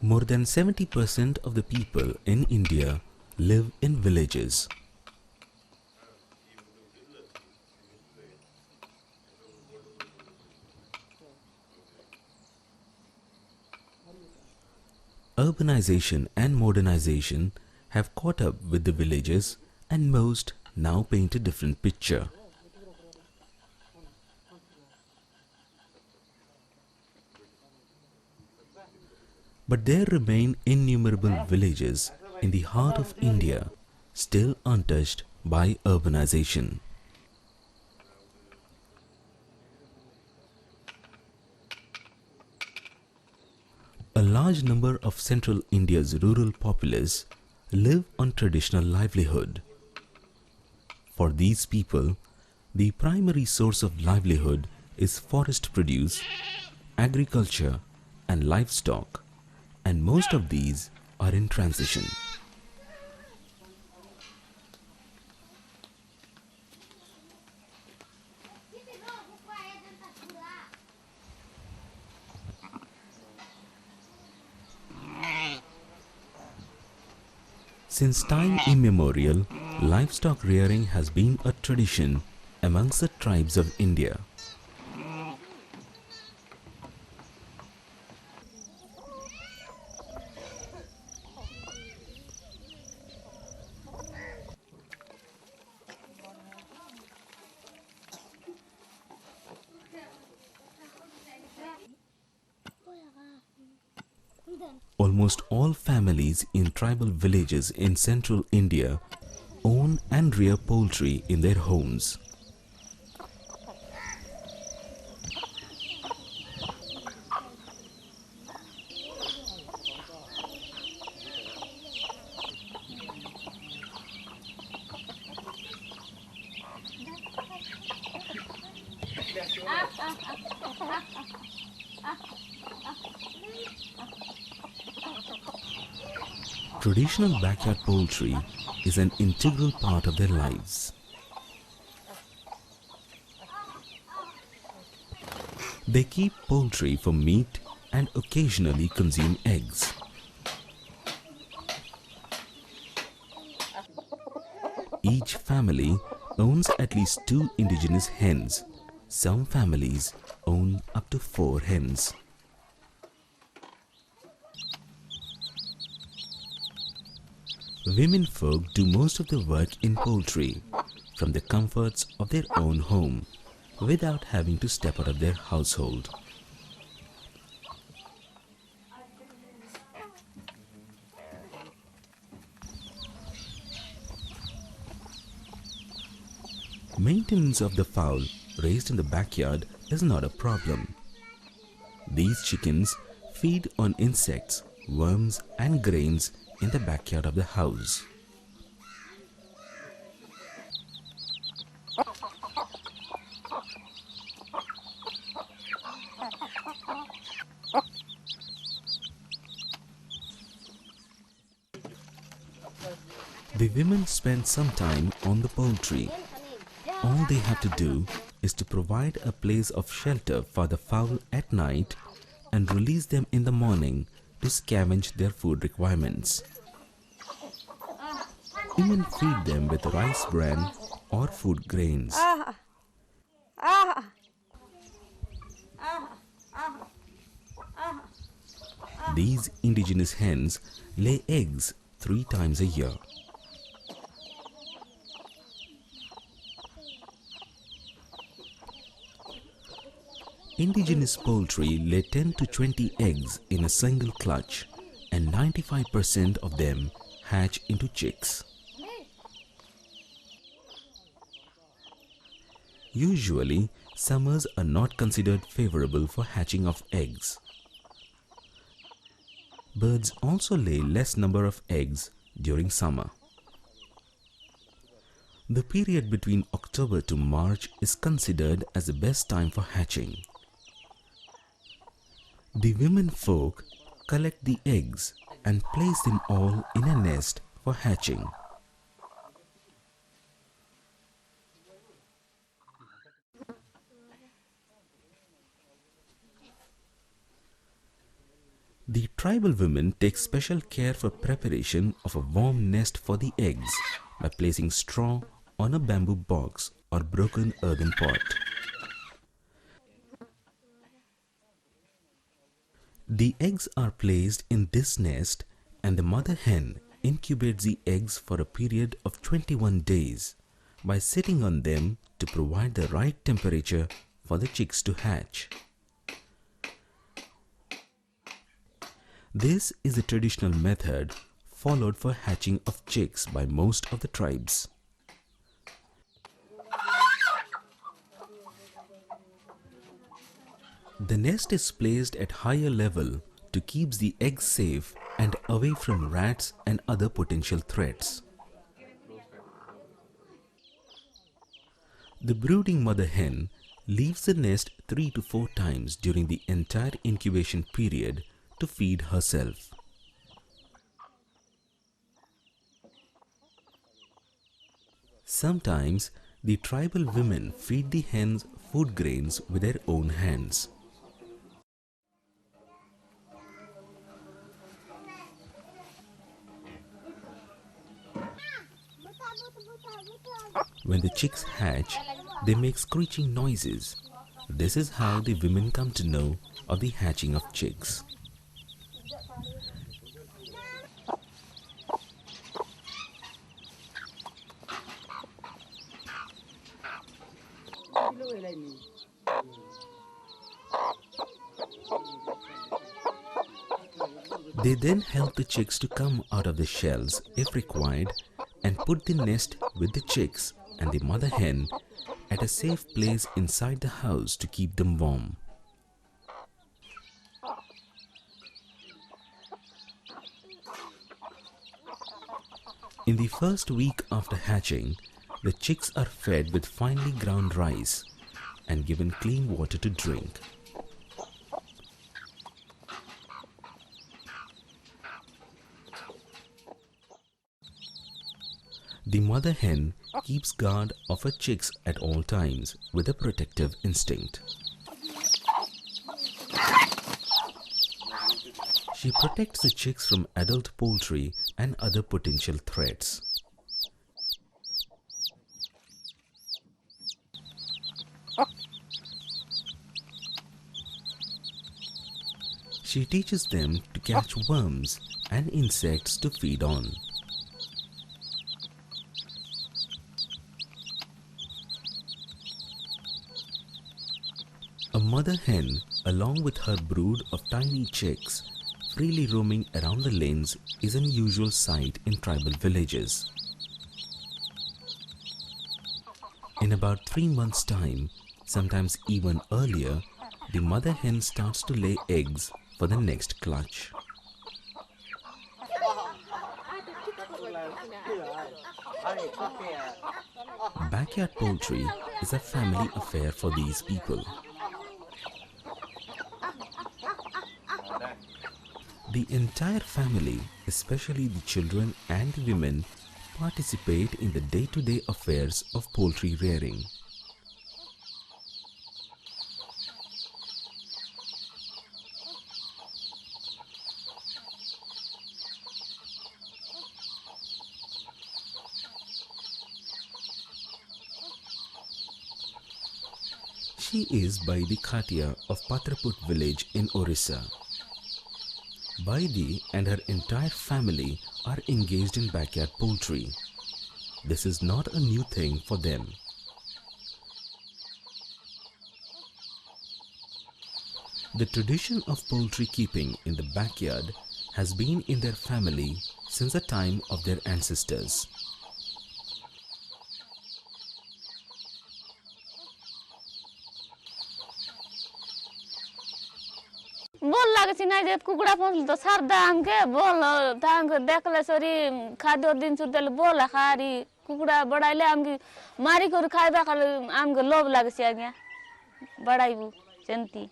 More than 70% of the people in India live in villages. Urbanization and modernization have caught up with the villages, and most now paint a different picture. But there remain innumerable villages in the heart of India, still untouched by urbanization. A large number of central India's rural populace live on traditional livelihood. For these people, the primary source of livelihood is forest produce, agriculture and livestock, and most of these are in transition. Since time immemorial, livestock rearing has been a tradition amongst the tribes of India. Almost all families in tribal villages in central India own and rear poultry in their homes. Traditional backyard poultry is an integral part of their lives. They keep poultry for meat and occasionally consume eggs. Each family owns at least 2 indigenous hens. Some families own up to 4 hens. Women folk do most of the work in poultry from the comforts of their own home without having to step out of their household. Maintenance of the fowl raised in the backyard is not a problem. These chickens feed on insects, worms and grains in the backyard of the house. The women spend some time on the poultry. All they have to do is to provide a place of shelter for the fowl at night and release them in the morning to scavenge their food requirements. Women feed them with rice bran or food grains. These indigenous hens lay eggs 3 times a year. Indigenous poultry lay 10 to 20 eggs in a single clutch, and 95% of them hatch into chicks. Usually, summers are not considered favorable for hatching of eggs. Birds also lay less number of eggs during summer. The period between October to March is considered as the best time for hatching. The women folk collect the eggs and place them all in a nest for hatching. The tribal women take special care for preparation of a warm nest for the eggs by placing straw on a bamboo box or broken earthen pot. The eggs are placed in this nest and the mother hen incubates the eggs for a period of 21 days by sitting on them to provide the right temperature for the chicks to hatch. This is a traditional method followed for hatching of chicks by most of the tribes. The nest is placed at higher level to keep the eggs safe and away from rats and other potential threats. The brooding mother hen leaves the nest 3 to 4 times during the entire incubation period to feed herself. Sometimes the tribal women feed the hens food grains with their own hands. When the chicks hatch, they make screeching noises. This is how the women come to know of the hatching of chicks. They then help the chicks to come out of the shells if required and put the nest with the chicks and the mother hen at a safe place inside the house to keep them warm. In the first week after hatching, the chicks are fed with finely ground rice and given clean water to drink. The mother hen keeps guard of her chicks at all times with a protective instinct. She protects the chicks from adult poultry and other potential threats. She teaches them to catch worms and insects to feed on. A mother hen, along with her brood of tiny chicks, freely roaming around the lanes is an usual sight in tribal villages. In about 3 months' time, sometimes even earlier, the mother hen starts to lay eggs for the next clutch. Backyard poultry is a family affair for these people. The entire family, especially the children and the women, participate in the day-to-day affairs of poultry rearing. She is Baidi Khatia of Patraput village in Odisha. Baidi and her entire family are engaged in backyard poultry. This is not a new thing for them. The tradition of poultry keeping in the backyard has been in their family since the time of their ancestors. बोल लागे छी नै जे कुकुडा पहुँचल तो सरदा हमके बोल तांग देखले सरी खाद्य दिन सुतेल बोल खारी कुकुडा बडाइले हमके मारी कर खाइबा खाले हमके लोभ लागे छी आज्ञा बडाइबु चंती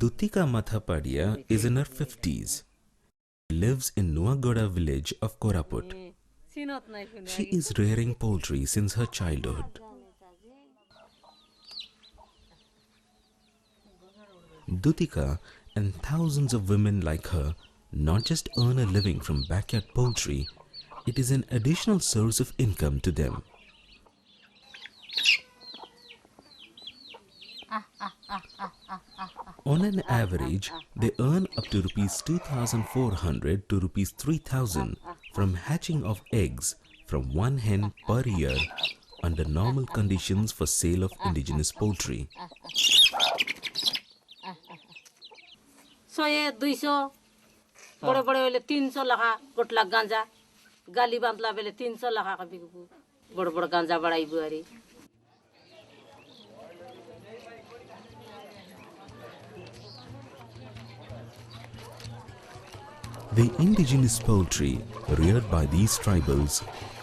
Dutika Mathapadia is in her 50s. She lives in Nuagoda village of Koraput. She is rearing poultry since her childhood. Dutika and thousands of women like her not just earn a living from backyard poultry, it is an additional source of income to them. On an average, they earn up to Rs 2,400 to Rs 3,000 from hatching of eggs from one hen per year under normal conditions for sale of indigenous poultry. So ye 200 bade bade wale 300 lakha gotla ganja gali bantla wale 300 lakha ka bigbu bade bade ganja badai buari. The indigenous poultry reared by these tribals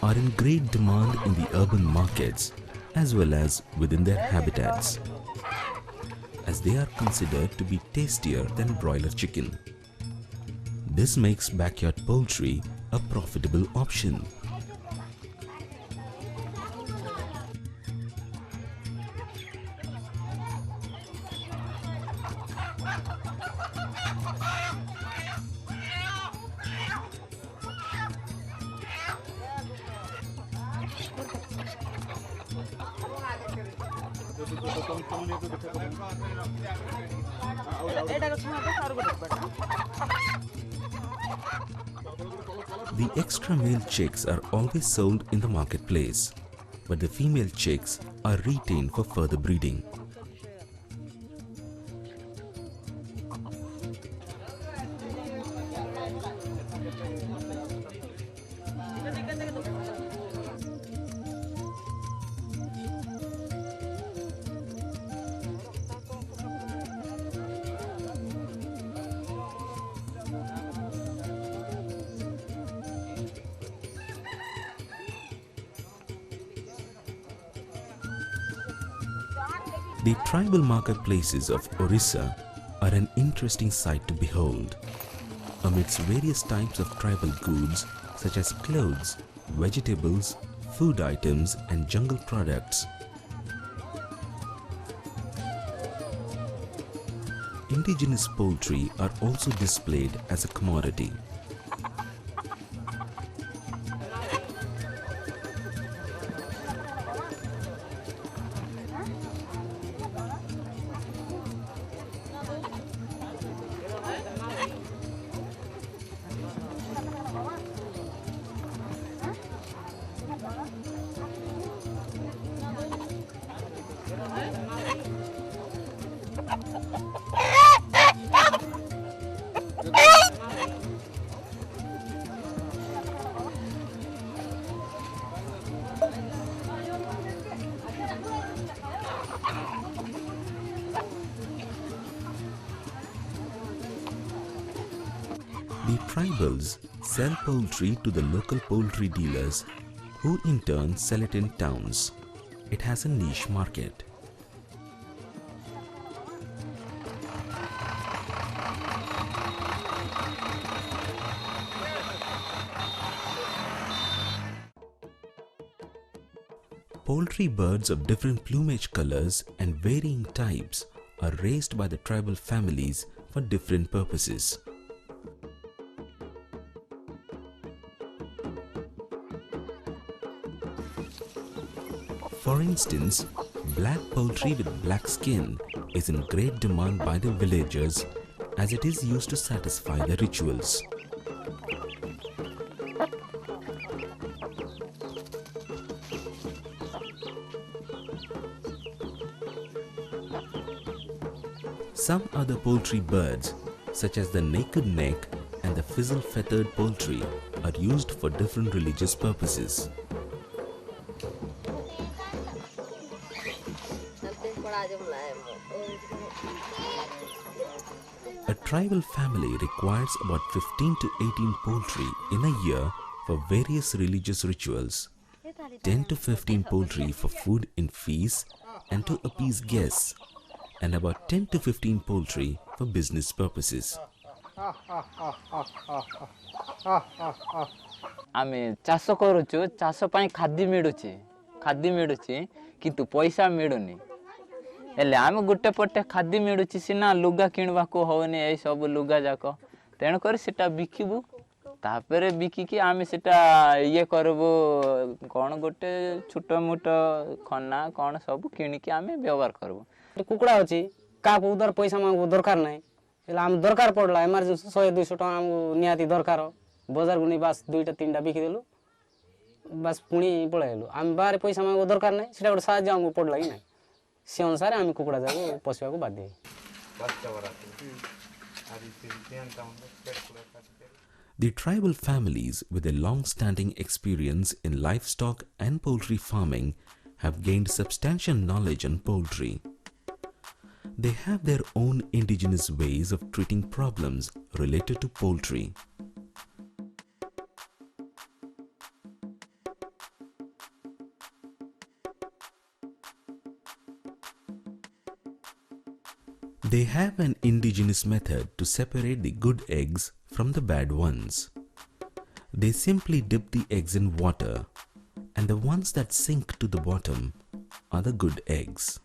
are in great demand in the urban markets as well as within their habitats, as they are considered to be tastier than broiler chicken. This makes backyard poultry a profitable option. The extra male chicks are always sold in the marketplace, but the female chicks are retained for further breeding. The tribal marketplaces of Odisha are an interesting sight to behold. Amidst various types of tribal goods such as clothes, vegetables, food items and jungle products, indigenous poultry are also displayed as a commodity. The tribals sell poultry to the local poultry dealers who in turn sell it in towns. It has a niche market. Poultry birds of different plumage colors and varying types are raised by the tribal families for different purposes. For instance, black poultry with black skin is in great demand by the villagers as it is used to satisfy the rituals. Some other poultry birds, such as the naked neck and the fizzle-feathered poultry, are used for different religious purposes. A tribal family requires about 15 to 18 poultry in a year for various religious rituals, 10 to 15 poultry for food in feasts and to appease guests, and about 10 to 15 poultry for business purposes. आमे चाष करूचु चाष पाई खाद्य मिडुची किंतु पैसा मिडुनी हेले आमे गुटे पटे खाद्य मिडुची सिना लुगा किणवा को होनी ए सब लुगा जाको तेण कर सेटा बिकिबु तापरे बिकी कि आमे सेटा ये करबो कोन गुटे छोटो मोटो खन्ना कोन सब किणी कि आमे व्यवहार करबो कुकुड़ा होची का को उधर पैसा मांगो दरकार नाही हेले आम दरकार पड़ला इमरजेंसी 100 200 टका आम नियाती दरकार बाजार गुनी बस 2टा 3टा बिकी देलु बस पुणी पळाइलु आम बारे पैसा मांगो दरकार नाही सेटा गोटे साहाय्य आमको पड़ला कि नाही से अनुसार आम कुकुड़ा जाको पोसवा को बाध्य The tribal families with a long-standing experience in livestock and poultry farming have gained substantial knowledge on poultry. They have their own indigenous ways of treating problems related to poultry. They have an indigenous method to separate the good eggs from the bad ones. They simply dip the eggs in water, and the ones that sink to the bottom are the good eggs.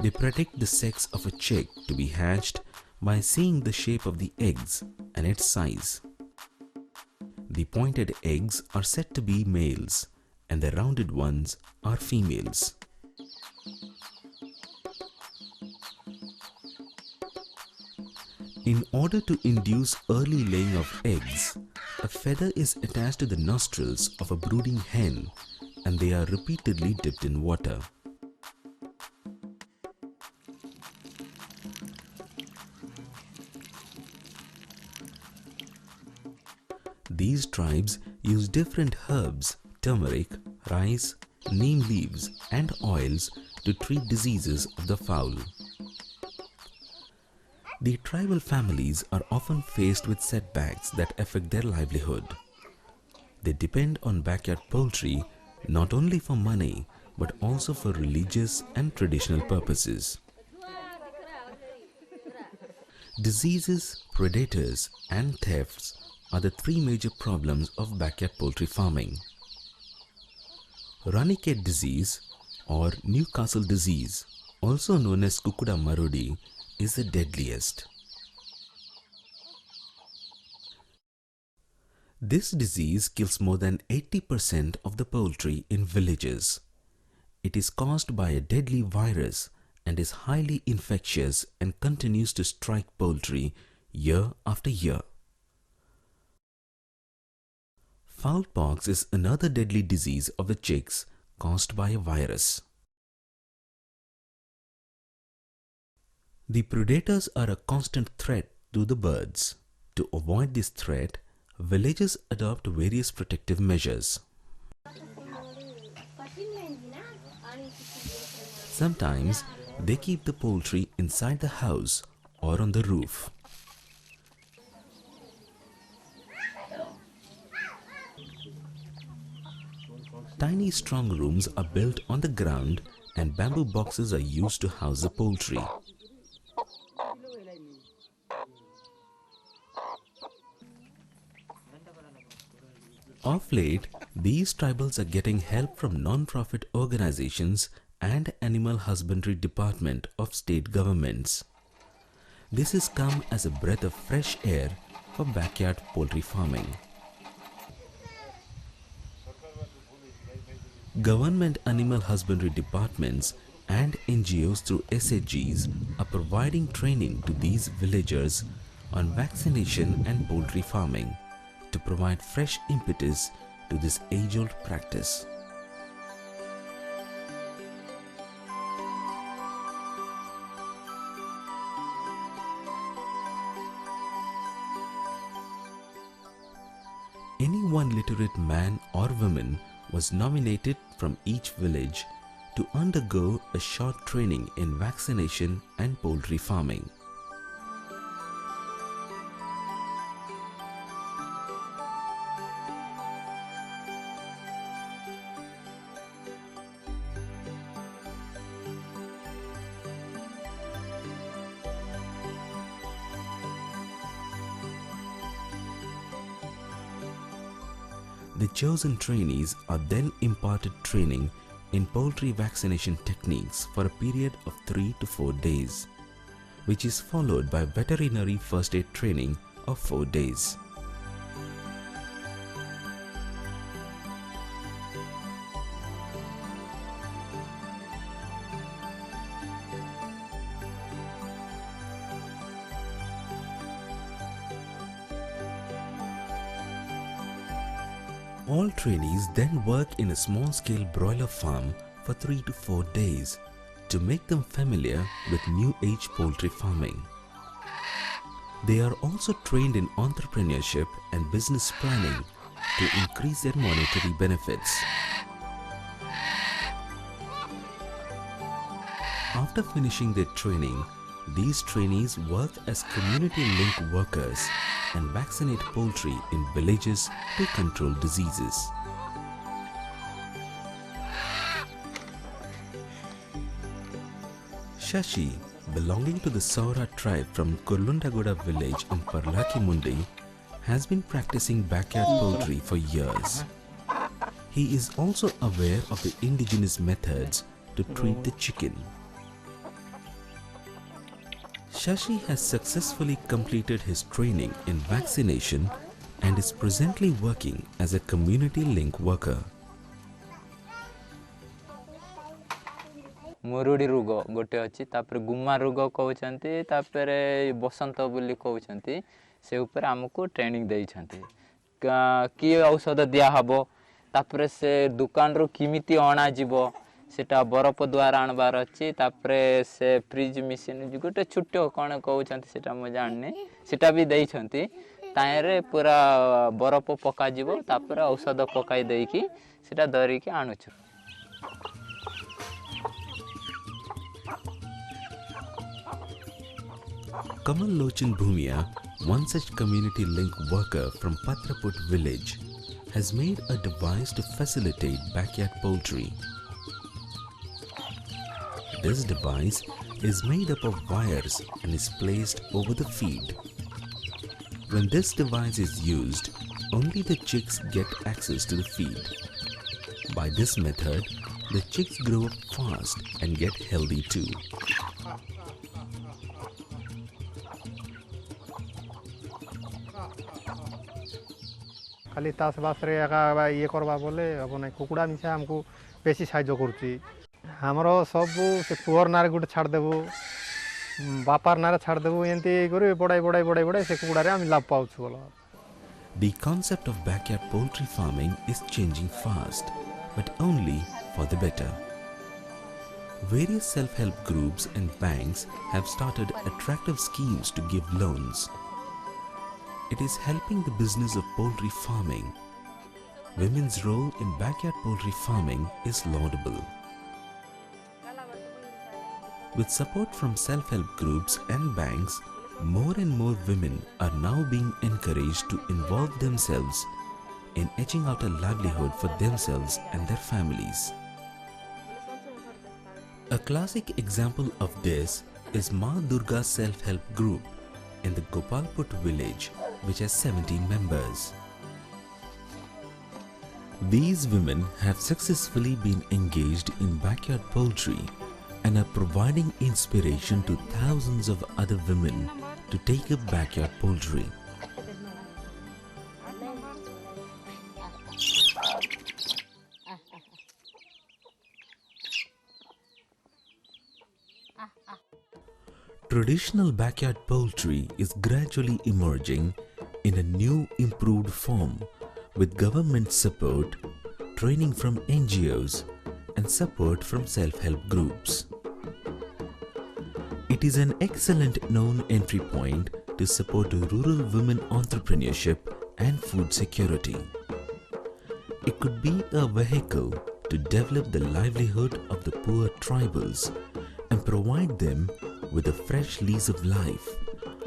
They predict the sex of a chick to be hatched by seeing the shape of the eggs and its size. The pointed eggs are said to be males, and the rounded ones are females. In order to induce early laying of eggs, a feather is attached to the nostrils of a brooding hen, and they are repeatedly dipped in water. These tribes use different herbs, turmeric, rice, neem leaves and oils to treat diseases of the fowl. The tribal families are often faced with setbacks that affect their livelihood. They depend on backyard poultry not only for money but also for religious and traditional purposes. Diseases, predators and thefts are the three major problems of backyard poultry farming. Ranicate disease or Newcastle disease, also known as Kukuda Marudi, is the deadliest. This disease kills more than 80% of the poultry in villages. It is caused by a deadly virus and is highly infectious and continues to strike poultry year after year. Foulpox is another deadly disease of the chicks caused by a virus. The predators are a constant threat to the birds. To avoid this threat, villagers adopt various protective measures. Sometimes they keep the poultry inside the house or on the roof. Tiny strong rooms are built on the ground and bamboo boxes are used to house the poultry. Of late, these tribals are getting help from non-profit organizations and animal husbandry department of state governments. This has come as a breath of fresh air for backyard poultry farming. Government animal husbandry departments and NGOs through SHGs are providing training to these villagers on vaccination and poultry farming to provide fresh impetus to this age-old practice. Any one literate man or woman was nominated from each village to undergo a short training in vaccination and poultry farming. The chosen trainees are then imparted training in poultry vaccination techniques for a period of 3 to 4 days, which is followed by veterinary first aid training of 4 days. All trainees then work in a small-scale broiler farm for 3 to 4 days to make them familiar with new age poultry farming. They are also trained in entrepreneurship and business planning to increase their monetary benefits. After finishing their training, these trainees work as community link workers and vaccinate poultry in villages to control diseases. Shashi, belonging to the Saura tribe from Kurlundagoda village in Parlakimundi, has been practicing backyard poultry for years. He is also aware of the indigenous methods to treat the chicken. Shashi has successfully completed his training in vaccination and is presently working as a community link worker. मुरुडी रोग गोटे अच्छी गुमा रोग कहते बसंत बोली कहते से ऊपर आमको ट्रेनिंग देइछन्ते कि औषध दिया हबो तापर से दुकान रो किमिति अणा जीवो सेटा बरफ द्वारा आणबार अच्छी से फ्रिज मशीन गोटे छुट्टो कौन कहते सेटा मु जानने सेटा भी देइछन्ते तायरे पूरा बरफ पका जीवो तापर औषध पकाई देकी सेटा धरिकी आणुछु. Kamal Lochan Bhumia, one such community link worker from Patraput village, has made a device to facilitate backyard poultry. This device is made up of wires and is placed over the feed. When this device is used, only the chicks get access to the feed. By this method, the chicks grow up fast and get healthy too. खाली तास बास रे एका ये करबा बोले अब नै कुकुडा मिसा हमको बेसी साहाय्य करछि. हमरो सब से पुअर नारे गुटे छाड़ देबो बापार नारे छाड़ देबो एंती करे बड़ाई से कुकुडा रे हम लाभ पाउछु बोला. The concept of backyard poultry farming is changing fast, but only for the better. Various self-help groups and banks have started attractive schemes to give loans. It is helping the business of poultry farming. Women's role in backyard poultry farming is laudable. With support from self-help groups and banks, more and more women are now being encouraged to involve themselves in etching out a livelihood for themselves and their families. A classic example of this is Ma Durga Self-Help Group in the Gopalput village, which has 70 members. These women have successfully been engaged in backyard poultry and are providing inspiration to thousands of other women to take up backyard poultry. Traditional backyard poultry is gradually emerging in a new improved form with government support, training from NGOs and support from self-help groups. It is an excellent known entry point to support rural women entrepreneurship and food security. It could be a vehicle to develop the livelihood of the poor tribals and provide them with a fresh lease of life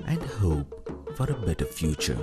and hope for a better future.